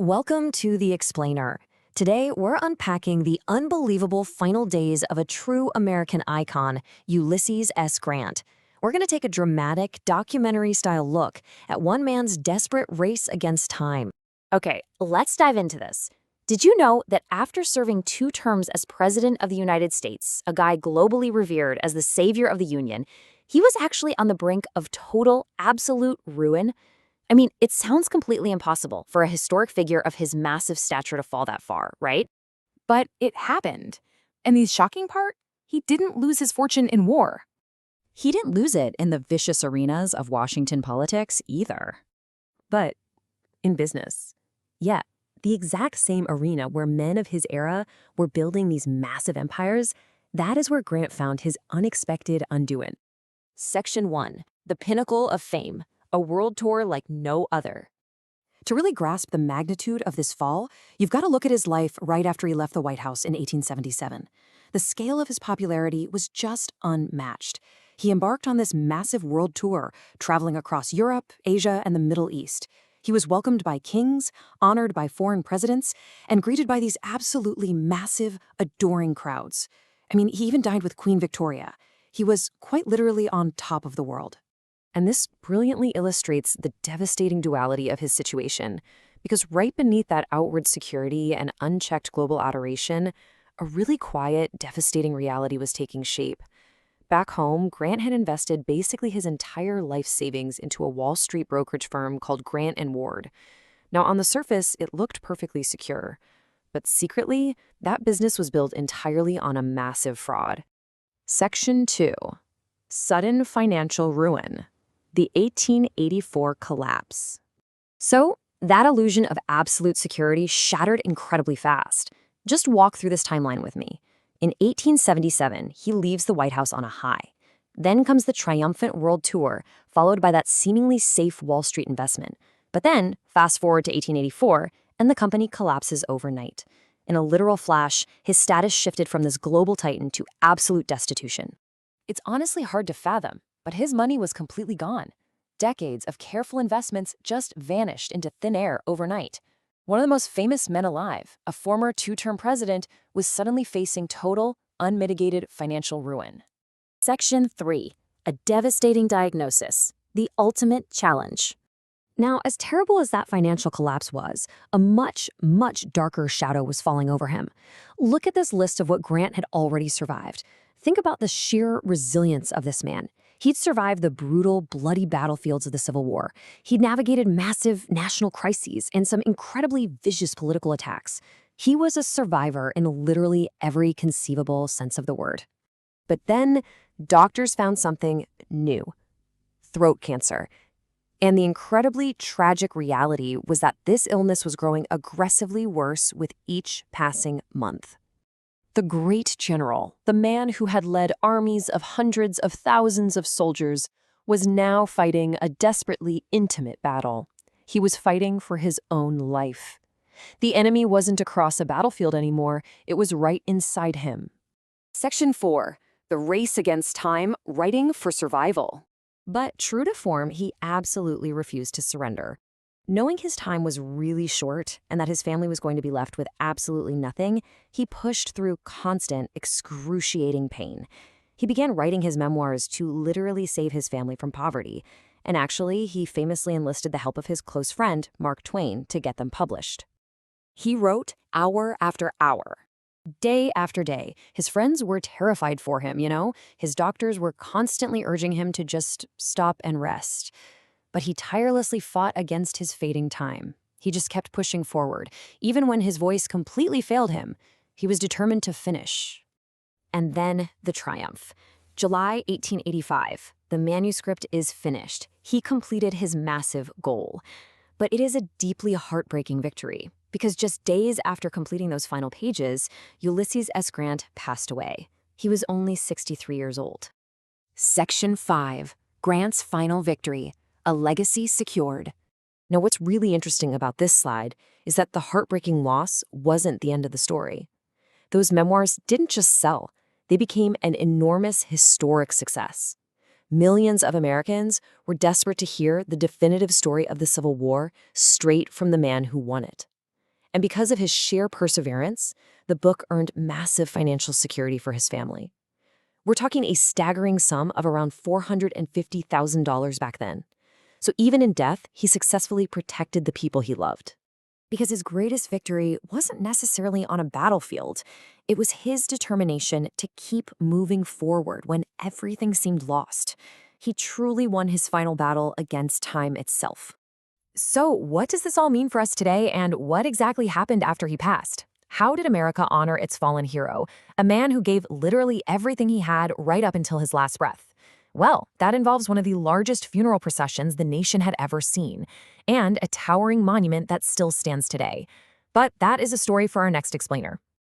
Welcome to The Explainer. Today, we're unpacking the unbelievable final days of a true American icon, Ulysses S. Grant. We're going to take a dramatic, documentary-style look at one man's desperate race against time. Okay, let's dive into this. Did you know that after serving 2 terms as President of the United States, a guy globally revered as the savior of the Union, he was actually on the brink of total, absolute ruin? I mean, it sounds completely impossible for a historic figure of his massive stature to fall that far, right? But it happened. And the shocking part? He didn't lose his fortune in war. He didn't lose it in the vicious arenas of Washington politics either. But in business, yeah, the exact same arena where men of his era were building these massive empires, that is where Grant found his unexpected undoing. Section 1, the pinnacle of fame, a world tour like no other. To really grasp the magnitude of this fall, you've got to look at his life right after he left the White House in 1877. The scale of his popularity was just unmatched. He embarked on this massive world tour, traveling across Europe, Asia, and the Middle East. He was welcomed by kings, honored by foreign presidents, and greeted by these absolutely massive, adoring crowds. I mean, he even dined with Queen Victoria. He was quite literally on top of the world. And this brilliantly illustrates the devastating duality of his situation, because right beneath that outward security and unchecked global adoration, a really quiet, devastating reality was taking shape. Back home, Grant had invested basically his entire life savings into a Wall Street brokerage firm called Grant & Ward. Now, on the surface, it looked perfectly secure. But secretly, that business was built entirely on a massive fraud. Section 2. Sudden financial ruin. The 1884 collapse. So, that illusion of absolute security shattered incredibly fast. Just walk through this timeline with me. In 1877, he leaves the White House on a high. Then comes the triumphant world tour, followed by that seemingly safe Wall Street investment. But then, fast forward to 1884, and the company collapses overnight. In a literal flash, his status shifted from this global titan to absolute destitution. It's honestly hard to fathom, but his money was completely gone. Decades of careful investments just vanished into thin air overnight. One of the most famous men alive, a former 2-term president, was suddenly facing total, unmitigated financial ruin. Section 3, a devastating diagnosis, the ultimate challenge. Now, as terrible as that financial collapse was, a much, much darker shadow was falling over him. Look at this list of what Grant had already survived. Think about the sheer resilience of this man. He'd survived the brutal, bloody battlefields of the Civil War. He'd navigated massive national crises and some incredibly vicious political attacks. He was a survivor in literally every conceivable sense of the word. But then, doctors found something new: throat cancer. And the incredibly tragic reality was that this illness was growing aggressively worse with each passing month. The great general, the man who had led armies of hundreds of thousands of soldiers, was now fighting a desperately intimate battle. He was fighting for his own life. The enemy wasn't across a battlefield anymore, it was right inside him. Section 4. The race against time, writing for survival. But true to form, he absolutely refused to surrender. Knowing his time was really short and that his family was going to be left with absolutely nothing, he pushed through constant, excruciating pain. He began writing his memoirs to literally save his family from poverty. And actually, he famously enlisted the help of his close friend, Mark Twain, to get them published. He wrote hour after hour, day after day. His friends were terrified for him, His doctors were constantly urging him to just stop and rest. But he tirelessly fought against his fading time. He just kept pushing forward. Even when his voice completely failed him, he was determined to finish. And then the triumph. July 1885. The manuscript is finished. He completed his massive goal. But it is a deeply heartbreaking victory, because just days after completing those final pages, Ulysses S. Grant passed away. He was only 63 years old. Section 5. Grant's final victory. A legacy secured. Now, what's really interesting about this slide is that the heartbreaking loss wasn't the end of the story. Those memoirs didn't just sell, they became an enormous historic success. Millions of Americans were desperate to hear the definitive story of the Civil War straight from the man who won it. And because of his sheer perseverance, the book earned massive financial security for his family. We're talking a staggering sum of around $450,000 back then. So even in death, he successfully protected the people he loved. Because his greatest victory wasn't necessarily on a battlefield. It was his determination to keep moving forward when everything seemed lost. He truly won his final battle against time itself. So, what does this all mean for us today, and what exactly happened after he passed? How did America honor its fallen hero, a man who gave literally everything he had right up until his last breath? Well, that involves one of the largest funeral processions the nation had ever seen, and a towering monument that still stands today. But that is a story for our next explainer.